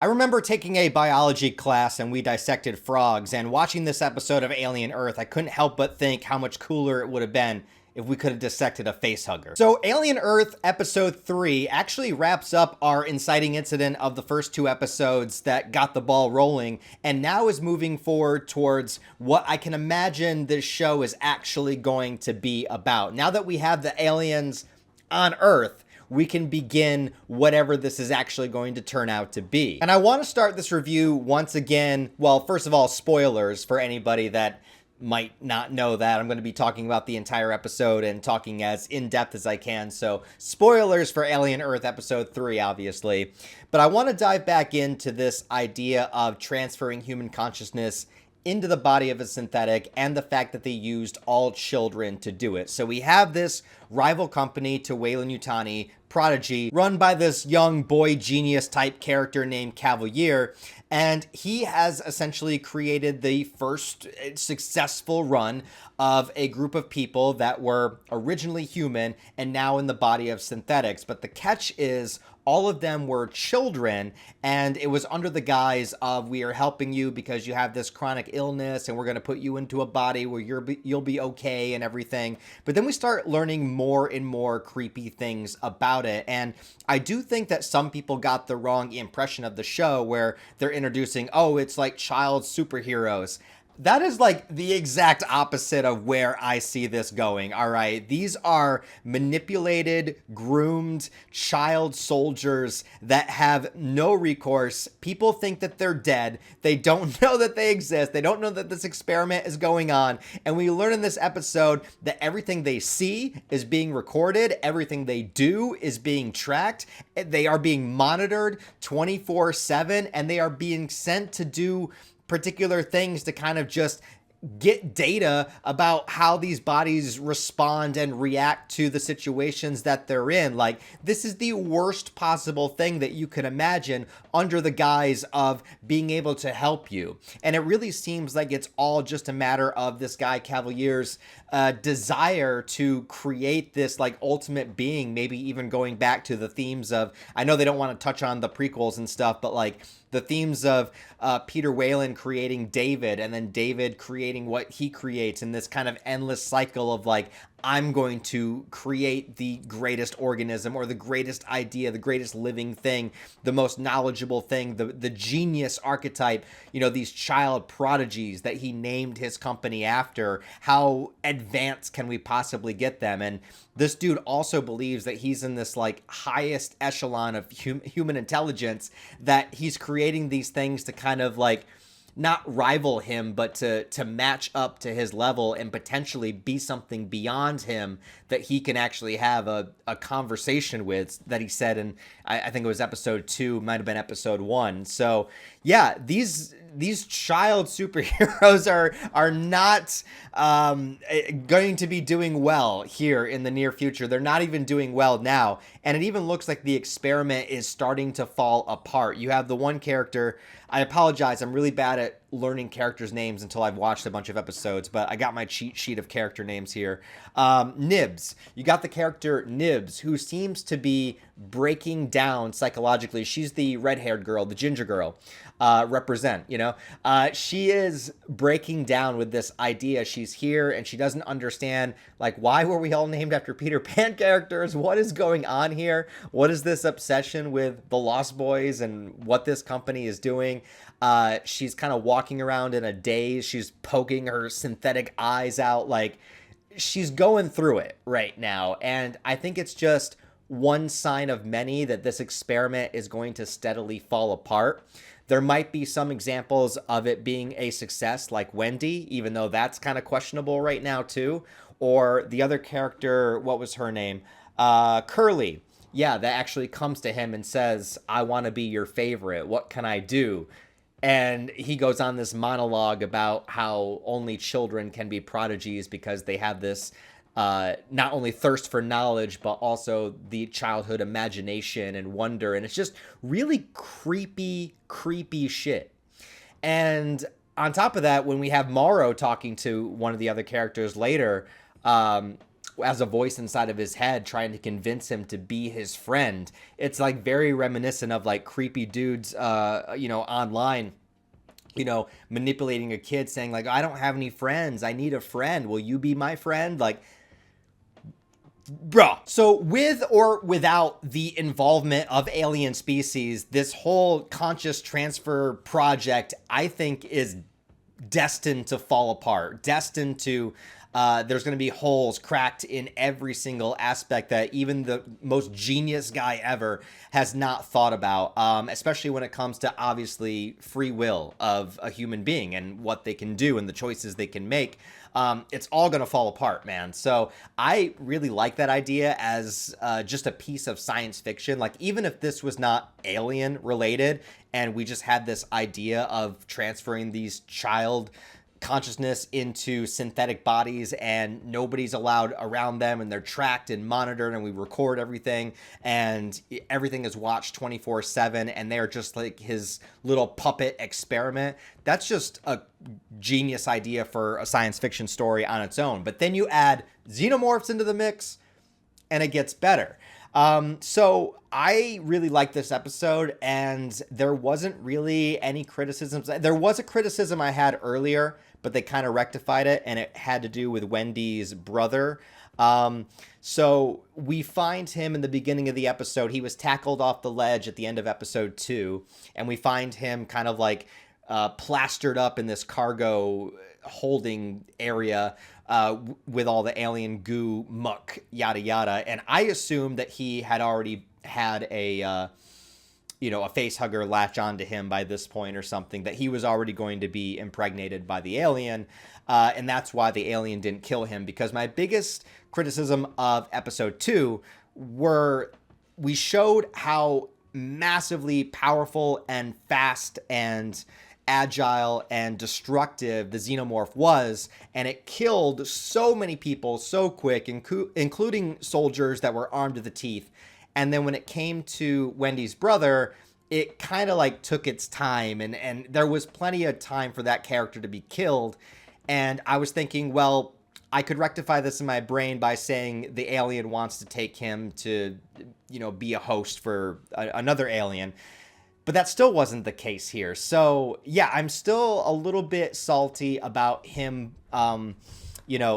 I remember taking a biology class and we dissected frogs, and watching this episode of Alien Earth, I couldn't help but think how much cooler it would have been if we could have dissected a facehugger. So, Alien Earth episode 3 actually wraps up our inciting incident of the first two episodes that got the ball rolling, and now is moving forward towards what I can imagine this show is actually going to be about. Now that we have the aliens on Earth, we can begin whatever this is actually going to turn out to be. And I want to start this review once again. Well, first of all, spoilers for anybody that might not know that. I'm going to be talking about the entire episode and talking as in-depth as I can. So spoilers for Alien Earth episode 3, obviously. But I want to dive back into this idea of transferring human consciousness into the body of a synthetic, and the fact that they used all children to do it. So we have this rival company to Weyland-Yutani, Prodigy, run by this young boy genius type character named Cavalier, and he has essentially created the first successful run of a group of people that were originally human and now in the body of synthetics. But the catch is, all of them were children, and it was under the guise of, we are helping you because you have this chronic illness and we're going to put you into a body where you'll be okay and everything. But then we start learning more and more creepy things about it, and I do think that some people got the wrong impression of the show where they're introducing, oh, it's like child superheroes. That is like the exact opposite of where I see this going, all right? These are manipulated, groomed child soldiers that have no recourse. People think that they're dead. They don't know that they exist. They don't know that this experiment is going on. And we learn in this episode that everything they see is being recorded. Everything they do is being tracked. They are being monitored 24/7, and they are being sent to do particular things to kind of just get data about how these bodies respond and react to the situations that they're in. Like, this is the worst possible thing that you can imagine under the guise of being able to help you. And it really seems like it's all just a matter of this guy Cavalier's desire to create this like ultimate being, maybe even going back to the themes of, I know they don't want to touch on the prequels and stuff, but like the themes of Peter Weyland creating David, and then David creating what he creates, in this kind of endless cycle of like, I'm going to create the greatest organism or the greatest idea, the greatest living thing, the most knowledgeable thing, the genius archetype, you know, these child prodigies that he named his company after. How advanced can we possibly get them? And this dude also believes that he's in this like highest echelon of human intelligence, that he's creating these things to kind of like not rival him, but to match up to his level and potentially be something beyond him that he can actually have a conversation with, that he said in, I think it was episode 2, might have been episode 1. So yeah, these child superheroes are not going to be doing well here in the near future. They're not even doing well now, and it even looks like the experiment is starting to fall apart. You have the one character, I apologize, I'm really bad at learning characters' names until I've watched a bunch of episodes, but I got my cheat sheet of character names here. Nibs. You got the character Nibs, who seems to be breaking down psychologically. She's the red-haired girl, the ginger girl. Represent, you know? She is breaking down with this idea. She's here and she doesn't understand, like, why were we all named after Peter Pan characters? What is going on here? What is this obsession with the Lost Boys and what this company is doing? She's kind of walking around in a daze. She's poking her synthetic eyes out. Like, she's going through it right now. And I think it's just one sign of many that this experiment is going to steadily fall apart. There might be some examples of it being a success, like Wendy, even though that's kind of questionable right now too. Or the other character, what was her name? Curly. Yeah, that actually comes to him and says, I want to be your favorite. What can I do? And he goes on this monologue about how only children can be prodigies because they have this not only thirst for knowledge, but also the childhood imagination and wonder. And it's just really creepy shit. And on top of that, when we have Morrow talking to one of the other characters later, as a voice inside of his head trying to convince him to be his friend. It's like very reminiscent of like creepy dudes, online, manipulating a kid saying like, I don't have any friends. I need a friend. Will you be my friend? Like, bruh. So with or without the involvement of alien species, this whole conscious transfer project, I think, is destined to fall apart, destined to there's going to be holes cracked in every single aspect that even the most genius guy ever has not thought about, especially when it comes to obviously free will of a human being and what they can do and the choices they can make. It's all going to fall apart, man. So I really like that idea as just a piece of science fiction. Like, even if this was not alien related and we just had this idea of transferring these child consciousness into synthetic bodies and nobody's allowed around them and they're tracked and monitored and we record everything and everything is watched 24/7 and they're just like his little puppet experiment. That's just a genius idea for a science fiction story on its own. But then you add xenomorphs into the mix and it gets better. So I really like this episode, and there wasn't really any criticisms. There was a criticism I had earlier, but they kind of rectified it, and it had to do with Wendy's brother. So we find him in the beginning of the episode. He was tackled off the ledge at the end of episode 2, and we find him kind of like plastered up in this cargo holding area with all the alien goo muck, yada yada. And I assumed that he had already had a face hugger latch onto him by this point or something, that he was already going to be impregnated by the alien. And that's why the alien didn't kill him, because my biggest criticism of episode 2 were we showed how massively powerful and fast and agile and destructive the xenomorph was, and it killed so many people so quick, including soldiers that were armed to the teeth. And then when it came to Wendy's brother, it kind of like took its time, and there was plenty of time for that character to be killed. And I was thinking, well, I could rectify this in my brain by saying the alien wants to take him to, be a host for another alien. But that still wasn't the case here. So, yeah, I'm still a little bit salty about him,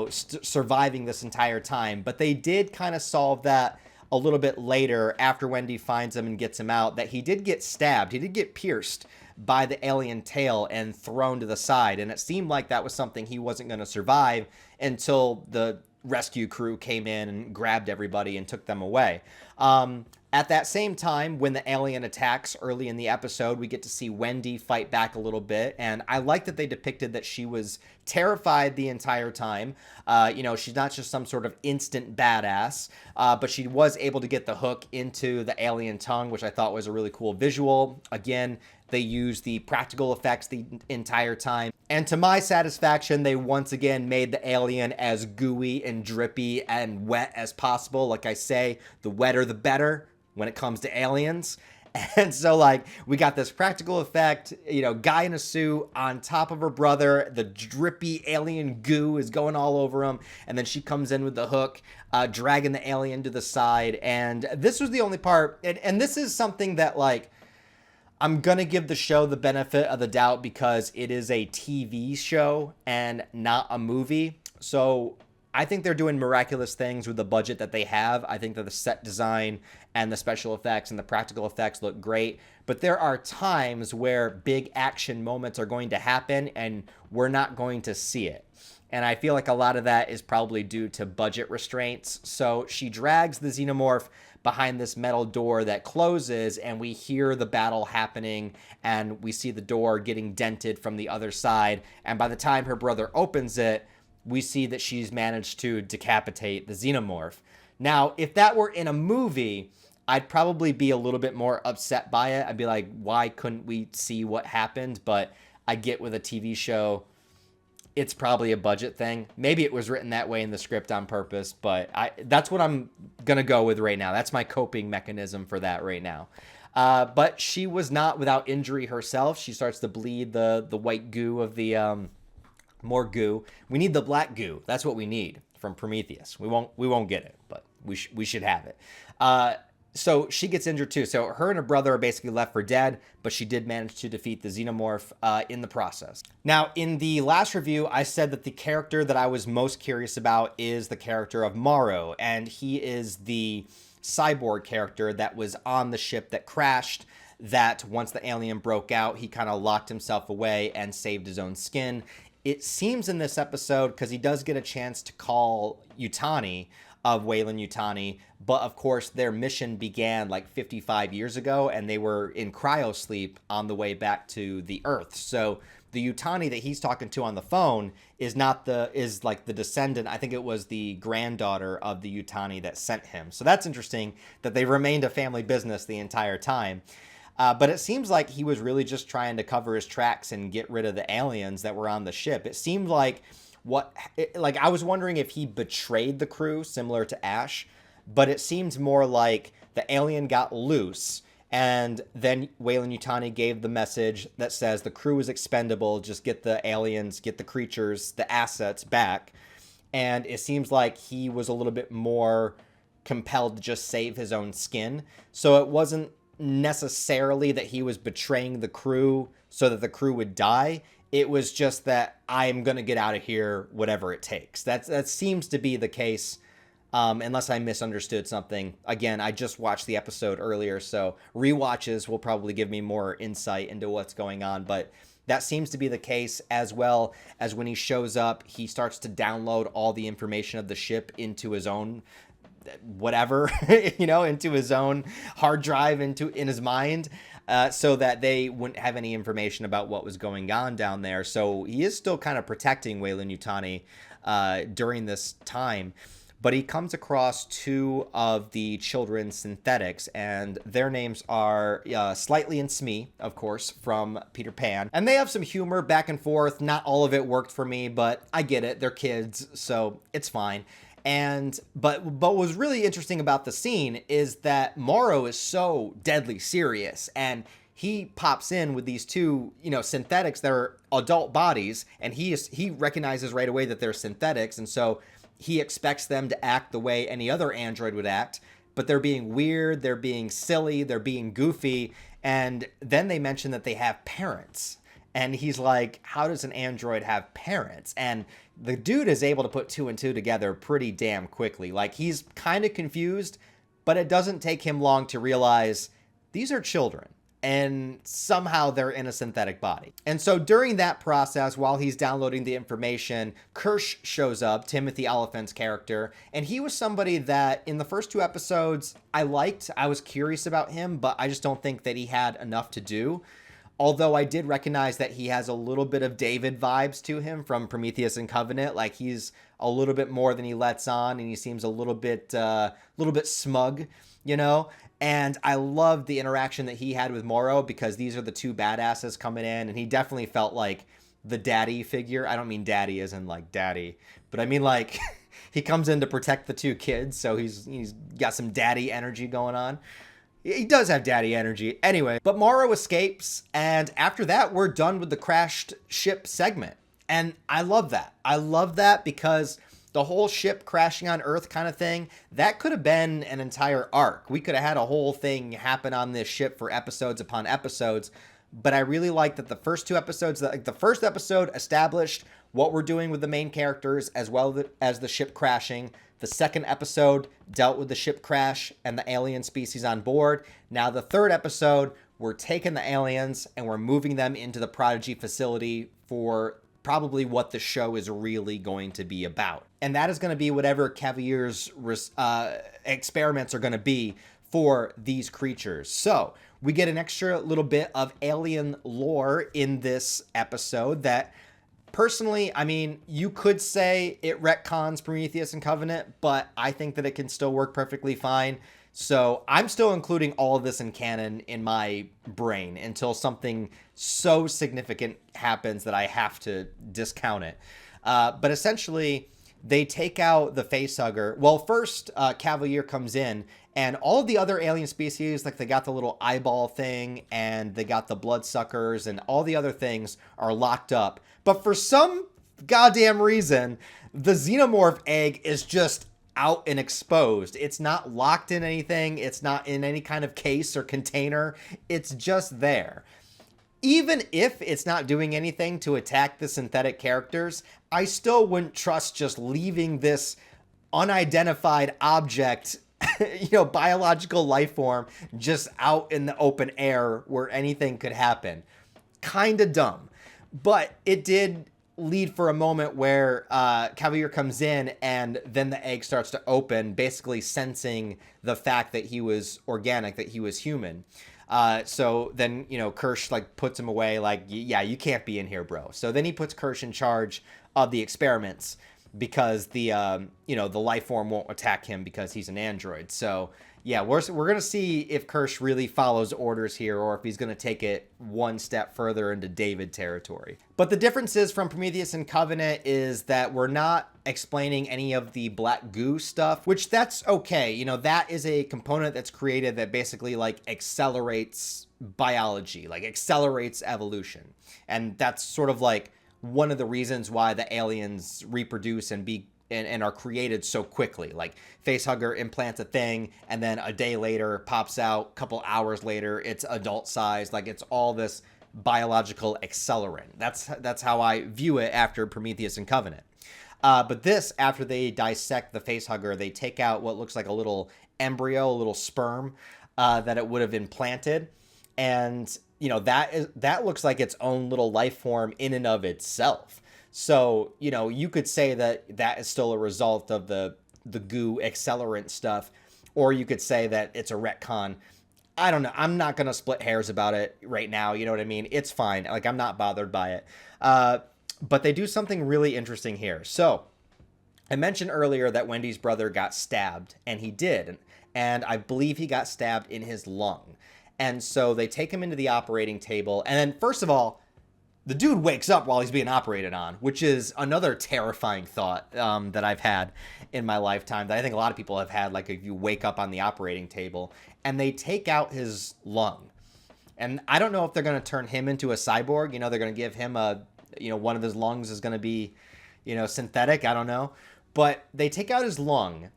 surviving this entire time. But they did kind of solve that a little bit later after Wendy finds him and gets him out, that he did get stabbed. He did get pierced by the alien tail and thrown to the side. And it seemed like that was something he wasn't going to survive until the rescue crew came in and grabbed everybody and took them away. At that same time, when the alien attacks early in the episode, we get to see Wendy fight back a little bit. And I like that they depicted that she was terrified the entire time. She's not just some sort of instant badass, but she was able to get the hook into the alien tongue, which I thought was a really cool visual. Again, they used the practical effects the entire time. And to my satisfaction, they once again made the alien as gooey and drippy and wet as possible. Like I say, the wetter the better when it comes to aliens. And so, like, we got this practical effect, guy in a suit on top of her brother. The drippy alien goo is going all over him. And then she comes in with the hook, dragging the alien to the side. And this was the only part. And this is something that, like, I'm going to give the show the benefit of the doubt because it is a TV show and not a movie. So I think they're doing miraculous things with the budget that they have. I think that the set design and the special effects and the practical effects look great. But there are times where big action moments are going to happen and we're not going to see it. And I feel like a lot of that is probably due to budget restraints. So she drags the xenomorph behind this metal door that closes, and we hear the battle happening, and we see the door getting dented from the other side. And by the time her brother opens it, we see that she's managed to decapitate the xenomorph. Now, if that were in a movie, I'd probably be a little bit more upset by it. I'd be like, why couldn't we see what happened? But I get with a TV show, it's probably a budget thing. Maybe it was written that way in the script on purpose, but that's what I'm going to go with right now. That's my coping mechanism for that right now. But she was not without injury herself. She starts to bleed the white goo of the... more goo. We need the black goo. That's what we need from Prometheus. We won't get it, but we should have it. So she gets injured too. So her and her brother are basically left for dead, but she did manage to defeat the xenomorph in the process. Now, in the last review, I said that the character that I was most curious about is the character of Morrow, and he is the cyborg character that was on the ship that crashed, that once the alien broke out, he kind of locked himself away and saved his own skin. It seems in this episode, because he does get a chance to call Yutani, of Weyland-Yutani, but of course their mission began like 55 years ago, and they were in cryosleep on the way back to the Earth. So the Yutani that he's talking to on the phone is like the descendant. I think it was the granddaughter of the Yutani that sent him. So that's interesting that they remained a family business the entire time. But it seems like he was really just trying to cover his tracks and get rid of the aliens that were on the ship. It seemed like I was wondering if he betrayed the crew, similar to Ash, but it seems more like the alien got loose, and then Weyland-Yutani gave the message that says the crew is expendable, just get the aliens, get the creatures, the assets back. And it seems like he was a little bit more compelled to just save his own skin. So it wasn't necessarily that he was betraying the crew so that the crew would die. It was just that I'm going to get out of here, whatever it takes. That seems to be the case, unless I misunderstood something. Again, I just watched the episode earlier, so rewatches will probably give me more insight into what's going on. But that seems to be the case, as well as when he shows up, he starts to download all the information of the ship into his own whatever, into his own hard drive, in his mind. So that they wouldn't have any information about what was going on down there. So he is still kind of protecting Weyland-Yutani during this time. But he comes across two of the children's synthetics, and their names are Slightly and Smee, of course, from Peter Pan. And they have some humor back and forth. Not all of it worked for me, but I get it. They're kids, so it's fine. But what was really interesting about the scene is that Morrow is so deadly serious, and he pops in with these two, synthetics that are adult bodies, and he recognizes right away that they're synthetics, and so he expects them to act the way any other android would act, but they're being weird, they're being silly, they're being goofy, and then they mention that they have parents. And he's like, how does an android have parents? And the dude is able to put two and two together pretty damn quickly. Like, he's kind of confused, but it doesn't take him long to realize these are children, and somehow they're in a synthetic body. And so during that process, while he's downloading the information, Kirsch shows up, Timothy Oliphant's character, and he was somebody that in the first two episodes I liked. I was curious about him, but I just don't think that he had enough to do. Although I did recognize that he has a little bit of David vibes to him from Prometheus and Covenant. Like, he's a little bit more than he lets on, and he seems a little bit smug, And I loved the interaction that he had with Morrow, because these are the two badasses coming in, and he definitely felt like the daddy figure. I don't mean daddy as in like daddy, but I mean like he comes in to protect the two kids, so he's got some daddy energy going on. He does have daddy energy. Anyway, but Morrow escapes, and after that, we're done with the crashed ship segment. And I love that. I love that because the whole ship crashing on Earth kind of thing, that could have been an entire arc. We could have had a whole thing happen on this ship for episodes upon episodes. But I really like that the first two episodes, like the first episode established what we're doing with the main characters as well as the ship crashing. The second episode dealt with the ship crash and the alien species on board. Now the third episode, we're taking the aliens and we're moving them into the Prodigy facility for probably what the show is really going to be about. And that is going to be whatever Cavaliers' experiments are going to be for these creatures. So we get an extra little bit of alien lore in this episode that, personally, I mean, you could say it retcons Prometheus and Covenant, but I think that it can still work perfectly fine. So I'm still including all of this in canon in my brain until something so significant happens that I have to discount it. But essentially, they take out the facehugger. Well, first, Cavalier comes in, and all of the other alien species, like they got the little eyeball thing, and they got the bloodsuckers, and all the other things are locked up. But for some goddamn reason, the xenomorph egg is just out and exposed. It's not locked in anything. It's not in any kind of case or container. It's just there. Even if it's not doing anything to attack the synthetic characters, I still wouldn't trust just leaving this unidentified object, biological life form just out in the open air where anything could happen. Kinda dumb. But it did lead for a moment where Cavalier comes in and then the egg starts to open, basically sensing the fact that he was organic, that he was human. So then, Kirsch puts him away yeah, you can't be in here, bro. So then he puts Kirsch in charge of the experiments because the life form won't attack him because he's an android. So yeah, we're going to see if Kirsch really follows orders here or if he's going to take it one step further into David territory. But the differences from Prometheus and Covenant is that we're not explaining any of the black goo stuff, which that's okay. That is a component that's created that basically accelerates biology, accelerates evolution. And that's sort of one of the reasons why the aliens reproduce and are created so quickly. Facehugger implants a thing, and then a day later pops out, a couple hours later, it's adult size. It's all this biological accelerant. That's how I view it after Prometheus and Covenant. But this, after they dissect the facehugger, they take out what looks like a little embryo, a little sperm that it would have implanted. And, that looks like its own little life form in and of itself. So, you could say that is still a result of the goo accelerant stuff, or you could say that it's a retcon. I don't know. I'm not going to split hairs about it right now. You know what I mean? It's fine. I'm not bothered by it. But they do something really interesting here. So I mentioned earlier that Wendy's brother got stabbed, and he did. And I believe he got stabbed in his lung. And so they take him into the operating table. And then, first of all, the dude wakes up while he's being operated on, which is another terrifying thought that I've had in my lifetime that I think a lot of people have had, if you wake up on the operating table, and they take out his lung. And I don't know if they're going to turn him into a cyborg. They're going to give him one of his lungs is going to be, synthetic. I don't know. But they take out his lung,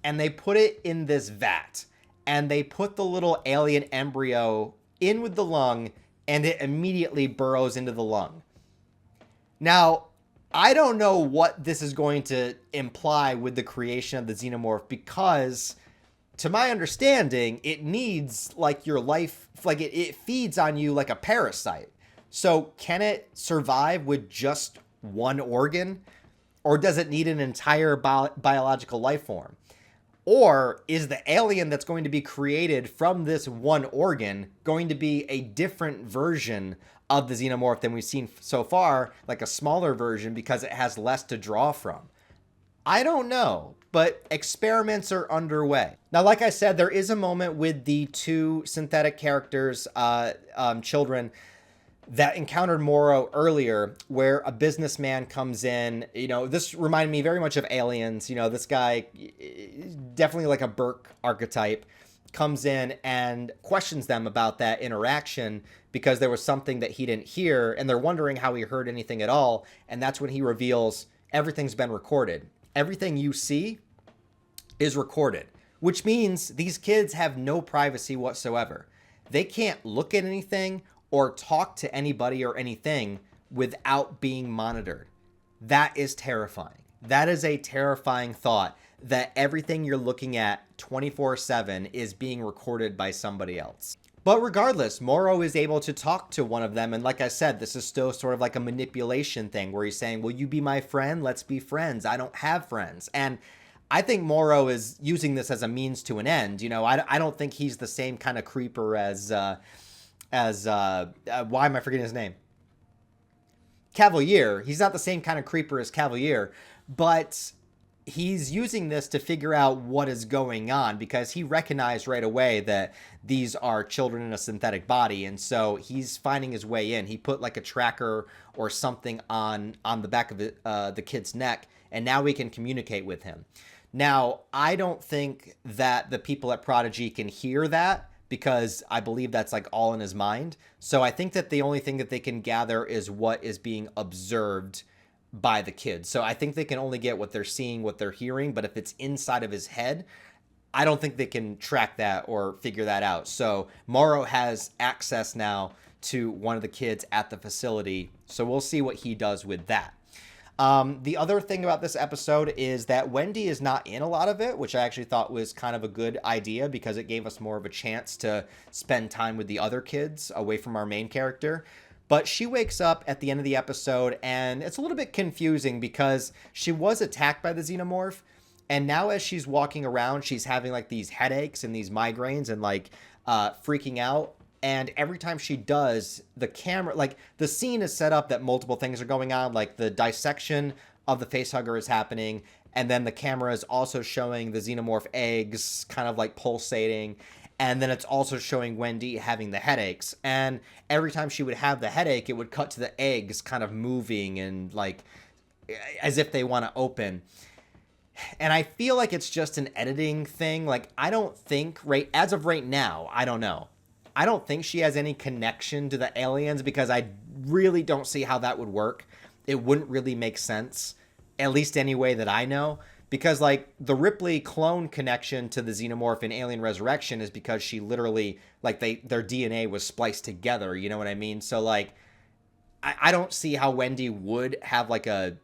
and they put it in this vat. And they put the little alien embryo in with the lung, and it immediately burrows into the lung. Now, I don't know what this is going to imply with the creation of the xenomorph, because to my understanding, it needs your life, it feeds on you like a parasite. So can it survive with just one organ, or does it need an entire biological life form? Or is the alien that's going to be created from this one organ going to be a different version of the xenomorph than we've seen so far, a smaller version because it has less to draw from? I don't know, but experiments are underway. Now, like I said, there is a moment with the two synthetic characters, children, that encountered Morrow earlier, where a businessman comes in. This reminded me very much of Aliens. This guy, definitely like a Burke archetype, comes in and questions them about that interaction because there was something that he didn't hear, and they're wondering how he heard anything at all. And that's when he reveals everything's been recorded. Everything you see is recorded, which means these kids have no privacy whatsoever. They can't look at anything or talk to anybody or anything without being monitored. That is terrifying. That is a terrifying thought, that everything you're looking at 24/7 is being recorded by somebody else. But regardless, Morrow is able to talk to one of them. And like I said, this is still sort of like a manipulation thing where he's saying, will you be my friend? Let's be friends. I don't have friends. And I think Morrow is using this as a means to an end. I don't think he's the same kind of creeper as why am I forgetting his name? Cavalier. He's not the same kind of creeper as Cavalier, but he's using this to figure out what is going on because he recognized right away that these are children in a synthetic body. And so he's finding his way in. He put a tracker or something on the back of the kid's neck, and now we can communicate with him. Now, I don't think that the people at Prodigy can hear that, because I believe that's all in his mind. So I think that the only thing that they can gather is what is being observed by the kids. So I think they can only get what they're seeing, what they're hearing, but if it's inside of his head, I don't think they can track that or figure that out. So Morrow has access now to one of the kids at the facility. So we'll see what he does with that. The other thing about this episode is that Wendy is not in a lot of it, which I actually thought was kind of a good idea because it gave us more of a chance to spend time with the other kids away from our main character. But she wakes up at the end of the episode and it's a little bit confusing because she was attacked by the xenomorph. And now as she's walking around, she's having like these headaches and these migraines and like freaking out. And every time she does, the camera, like the scene is set up that multiple things are going on. Like the dissection of the facehugger is happening. And then the camera is also showing the xenomorph eggs kind of like pulsating. And then it's also showing Wendy having the headaches. And every time she would have the headache, it would cut to the eggs kind of moving and like as if they want to open. And I feel like it's just an editing thing. Like, I don't think, as of right now, I don't know. I don't think she has any connection to the aliens because I really don't see how that would work. It wouldn't really make sense, at least any way that I know. Because, like, the Ripley clone connection to the xenomorph in Alien Resurrection is because she literally, like, their DNA was spliced together, you know what I mean? So, like, I don't see how Wendy would have, like, a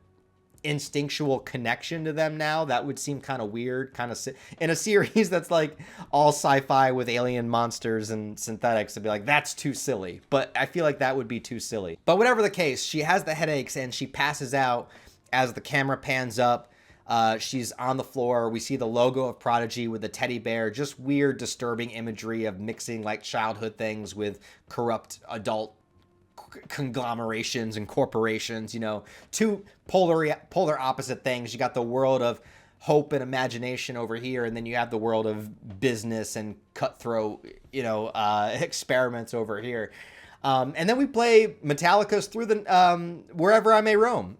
instinctual connection to them now. That would seem kind of weird, kind of in a series that's like all sci-fi with alien monsters and synthetics, to be like, that's too silly. But I feel like that would be too silly. But whatever the case, she has the headaches and she passes out as the camera pans up. She's on the floor. We see the logo of Prodigy with the teddy bear, just weird, disturbing imagery of mixing like childhood things with corrupt adult conglomerations and corporations, you know, two polar opposite things. You got the world of hope and imagination over here, and then you have the world of business and cutthroat, you know, experiments over here. And then we play Metallica's Through the Wherever I May Roam.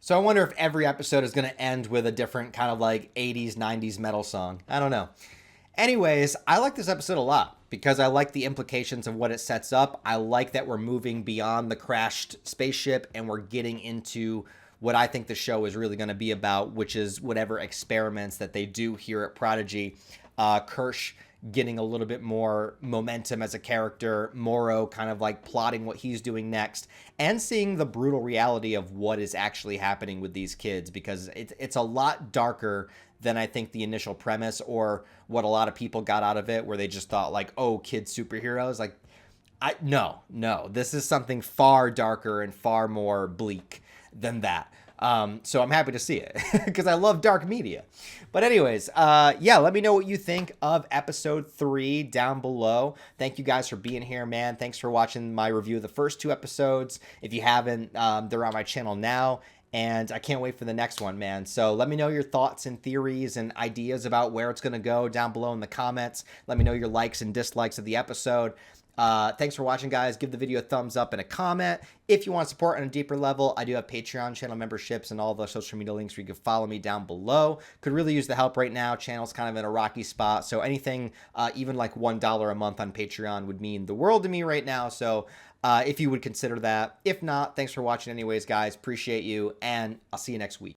So I wonder if every episode is going to end with a different kind of like 80s, 90s metal song. I don't know. Anyways, I like this episode a lot because I like the implications of what it sets up. I like that we're moving beyond the crashed spaceship and we're getting into what I think the show is really going to be about, which is whatever experiments that they do here at Prodigy. Kirsch getting a little bit more momentum as a character, Morrow kind of like plotting what he's doing next, and seeing the brutal reality of what is actually happening with these kids, because it's a lot darker than I think the initial premise or what a lot of people got out of it, where they just thought like, oh, kids superheroes. Like, no, this is something far darker and far more bleak than that. So I'm happy to see it because I love dark media. But anyways, yeah, let me know what you think of episode 3 down below. Thank you guys for being here, man. Thanks for watching my review of the first 2 episodes. If you haven't, they're on my channel now. And I can't wait for the next one, man. So let me know your thoughts and theories and ideas about where it's going to go down below in the comments. Let me know your likes and dislikes of the episode. Thanks for watching, guys. Give the video a thumbs up and a comment. If you want to support on a deeper level, I do have Patreon channel memberships and all the social media links where you can follow me down below. Could really use the help right now. Channel's kind of in a rocky spot. So anything, even like $1 a month on Patreon would mean the world to me right now. So if you would consider that. If not, thanks for watching anyways, guys. Appreciate you, and I'll see you next week.